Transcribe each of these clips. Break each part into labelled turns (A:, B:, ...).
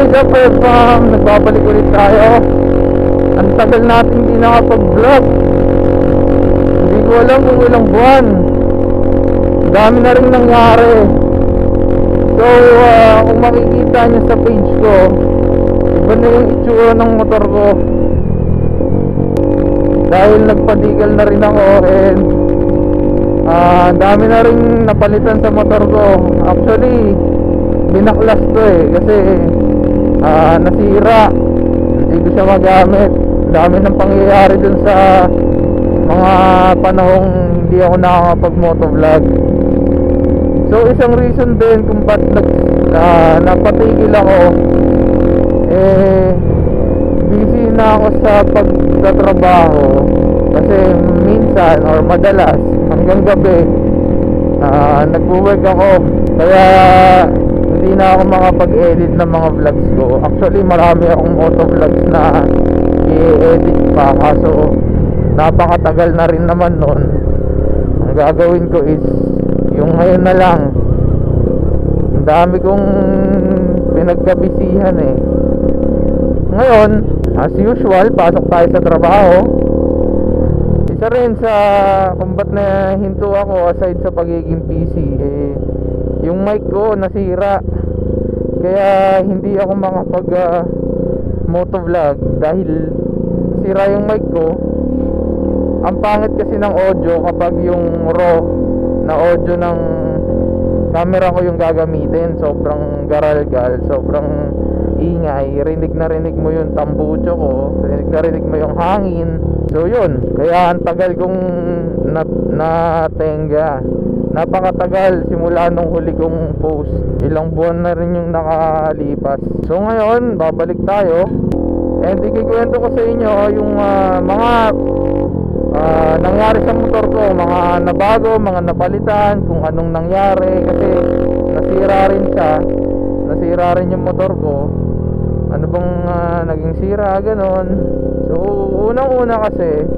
A: What's up, fam? Nagbabalik ulit tayo. Ang tagal natin hindi nakapag-vlog. Hindi ko alam kung ilang buwan. Dami na rin nangyari. So, kung makikita nyo sa page ko, iba na yung itsura ng motor ko. Dahil nagpadigal na rin ako and dami na rin napalitan sa motor ko. Actually, binaklas to kasi nasira, hindi ko siya magamit. Dami ng pangyayari dun sa mga panahong hindi ako nakakapag motovlog. So isang reason din kung ba't napatigil ako, busy na ako sa pagtatrabaho. Kasi minsan or madalas hanggang gabi nagwo-work ako, kaya hindi na ako makapag-edit ng mga vlogs ko. Actually marami akong motovlogs na i-edit pa, kaso napakatagal na rin naman nun. Ang gagawin ko is yung ngayon na lang. Ang dami kong pinagkabisihan Ngayon, as usual, pasok tayo sa trabaho. Isa rin sa kung ba't na hinto ako aside sa pagiging busy, yung mic ko nasira, kaya hindi ako makapag motovlog dahil sira yung mic ko. Ang pangit kasi ng audio kapag yung raw na audio ng camera ko yung gagamitin. Sobrang garalgal, sobrang ingay, rinig na rinig mo yung tambucho ko, rinig na rinig mo yung hangin. So yun, kaya ang tagal kong natenga. Napakatagal simula nung huli kong post. Ilang buwan na rin yung nakalipas. So ngayon, babalik tayo and ikikwento ko sa inyo yung mga nangyari sa motor ko, mga nabago, mga napalitan, kung anong nangyari. Kasi nasira rin siya, nasira rin yung motor ko. Ano bang naging sira, ganon. So unang-una kasi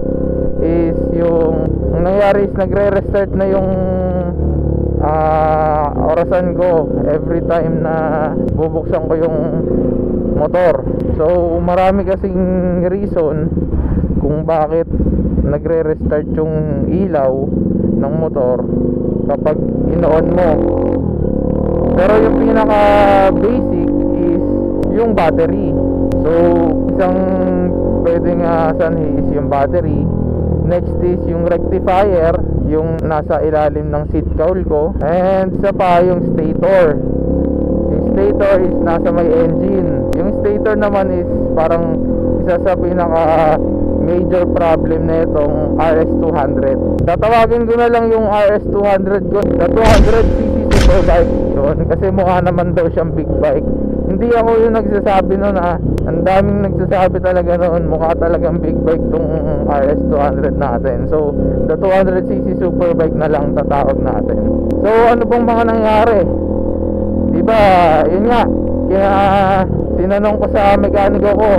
A: is yung nangyari is nagre-restart na yung orasan ko every time na bubuksan ko yung motor. So marami kasing reason kung bakit nagre-restart yung ilaw ng motor kapag in-on mo. Pero yung pinaka basic is yung battery. So isang pwedeng sanhi is yung battery. Next is yung rectifier, yung nasa ilalim ng seat cowl ko. And isa pa yung stator. Yung stator is nasa may engine. Yung stator naman is parang isa sa pinaka major problem na itong RS200. Tatawagin ko na lang yung RS200 ko, the 200cc Superbike yun, kasi mukha naman daw siyang big bike. Hindi ako yung nagsasabi nun ang daming nagsasabi talaga noon, mukha talagang big bike tong RS200 natin. So the 200cc Superbike na lang tatawag natin. So ano bang mga nangyari? Diba, yun nga, kaya tinanong ko sa mekaniko ko,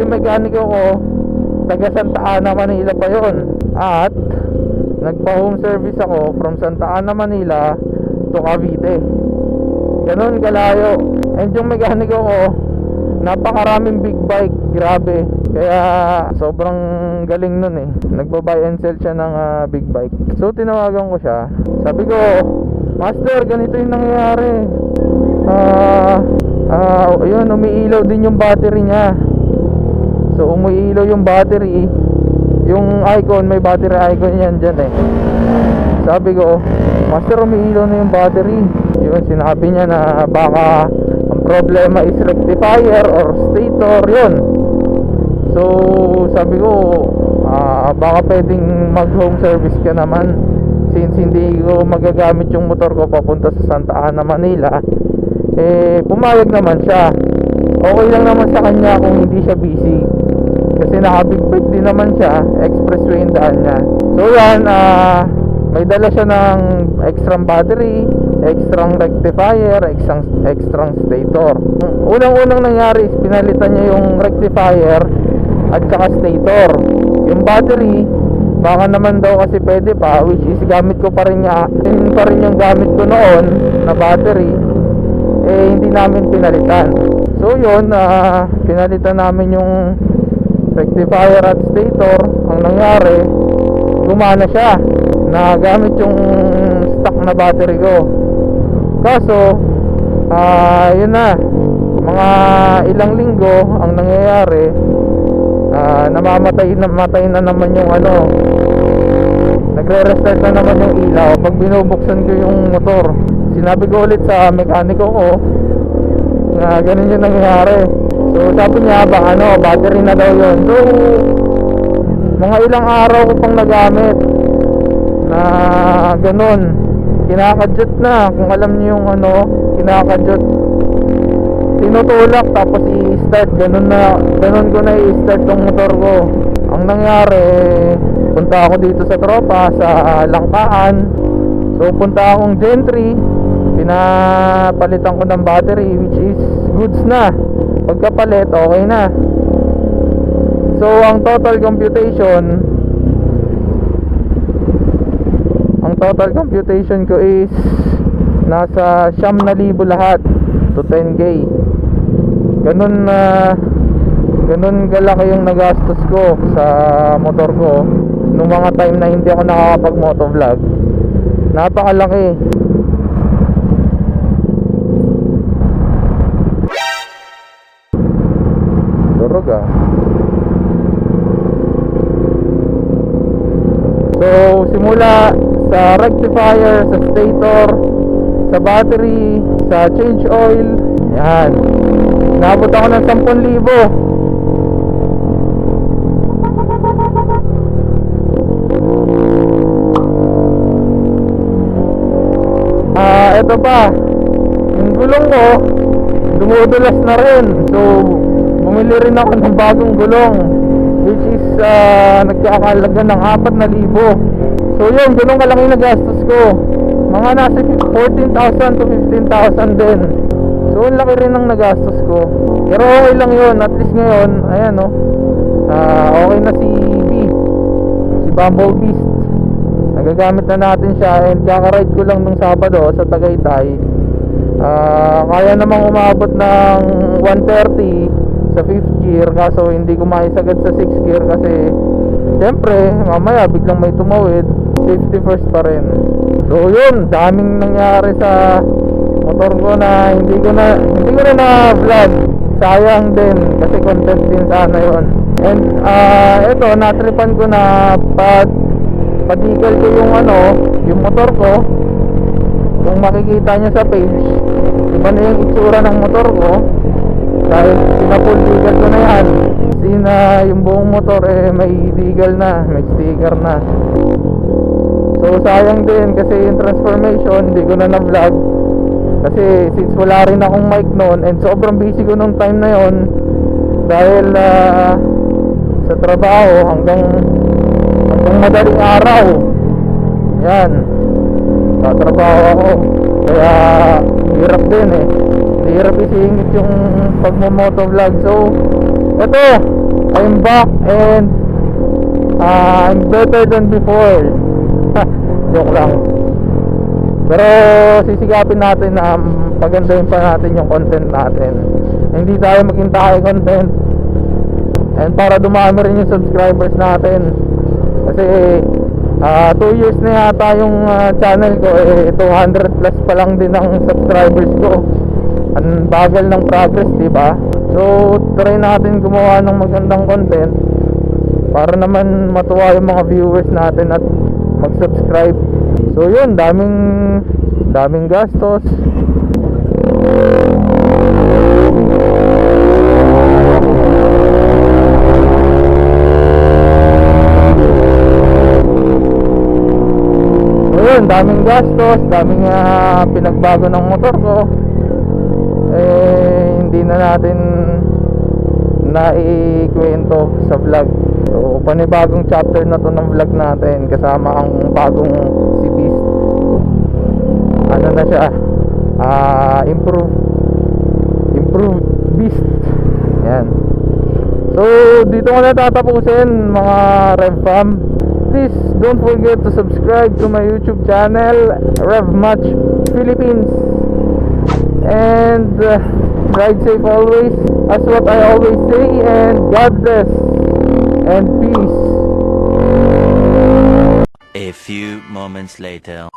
A: yung mekaniko ko taga Santa Ana, Manila pa yun. At nagpa home service ako from Santa Ana, Manila to Cavite. Ganun kalayo. And yung mekaniko ko, napakaraming big bike, grabe. Kaya sobrang galing nun nagba-buy and sell siya ng big bike. So tinawagan ko siya. Sabi ko, Master, ganito yung nangyayari. Yun, umiilaw din yung battery niya. So umiilaw yung battery, yung icon, may battery icon yan dyan Sabi ko, Master, umiilaw na yung battery. Yun, sinabi niya na baka ang problema is rectifier or stator, yun. So sabi ko, baka pwedeng mag home service ka naman, since hindi ko magagamit yung motor ko papunta sa Santa Ana, Manila. Pumayag naman siya. Okay lang naman sa kanya kung hindi siya busy, kasi naka-big bike din naman siya, expressway yung daan niya. So yan, may dala siya ng extra battery, extra rectifier, extra stator. Unang-unang nangyari is pinalitan niya yung rectifier at saka stator. Yung battery, baka naman daw kasi pwede pa, which is gamit ko pa rin yung gamit ko noon na battery, hindi namin pinalitan. So yun, pinalitan namin yung rectifier at stator. Ang nangyari, gumana siya, nagamit yung stock na battery ko. Kaso yun na, mga ilang linggo ang nangyayari, namatay na naman yung ano, nagre-restart na naman yung ilaw pag binubuksan ko yung motor. Sinabi ko ulit sa mekaniko ko na ganun yung nangyayari. So sabi niya battery na daw yun. So mga ilang araw ko pang nagamit na ganun, kinakadyot na. Kung alam niyo yung kinakadyot, tinutulak tapos i-start, ganun ko na i-start tong motor ko. Ang nangyari, punta ako dito sa tropa sa Langkaan. So punta akong Gentry, pinapalitan ko ng battery, which is goods na. Pagkapalit, okay na. So ang total computation ko is nasa 9,000 lahat to 10k. Ganun galaki yung nagastos ko sa motor ko nung mga time na hindi ako nakakapag motovlog. Napakalaki. Durog ah. So simula sa rectifier, sa stator, sa battery, sa change oil, yan, nabot ako ng 10,000. Ito pa, yung gulong ko dumudulas na rin. So bumili rin ako ng bagong gulong, which is nagkakalaga ng 4,000. So yun, ganun kalaki na gastos ko. Mga nasa 14,000 to 15,000 din. So ang laki rin ng nagastos ko. Pero okay lang yun. At least ngayon, ayan okay na si BUMBLE BEEast. Nagagamit na natin siya. And kakaride ko lang nung Sabado sa Tagaytay. Kaya namang umabot ng 130 sa 5th gear. Kaso hindi ko maisagad sa 6th gear kasi siyempre mamaya biglang may tumawid. Safety first pa rin. So yun, daming nangyari sa motor ko na hindi ko na vlog. Sayang din kasi content din sana yun. And ito, natripan ko na padigal ko yung motor ko. Kung makikita nyo sa page, iba na yung itsura ng motor ko dahil pinapull digal ko na yan. Kasi na yung buong motor may digal na, may sticker na. So sayang din kasi yung transformation hindi ko na na-vlog kasi since wala rin akong mic noon and sobrang busy ko nung time na yon dahil sa trabaho hanggang madaling araw. Yan, tatrabaho ako kaya hirap din hirap isingit yung pagmo-motovlog. So eto, I'm back and I'm better than before. Joke lang. Pero sisigapin natin na pagandahin pa natin yung content natin. Hindi tayo maghintay content. And para dumami rin yung subscribers natin. Kasi 2 years na yata yung channel ko 200 plus pa lang din ang subscribers ko. Ang bagal ng progress, diba? So try natin gumawa ng magandang content para naman matuwa yung mga viewers natin at mag-subscribe. So yun, daming gastos. So yun, daming gastos, daming pinagbago ng motor ko. Hindi na natin naikwento sa vlog. So panibagong chapter na to ng vlog natin kasama ang bagong si Beast. Ano na siya, improved Beast. Yan. So dito ko na tatapusin mga Rev Fam. Please don't forget to subscribe to my YouTube channel, Rev Match Philippines. And ride safe always, as what I always say, and God bless and peace.
B: A few moments later.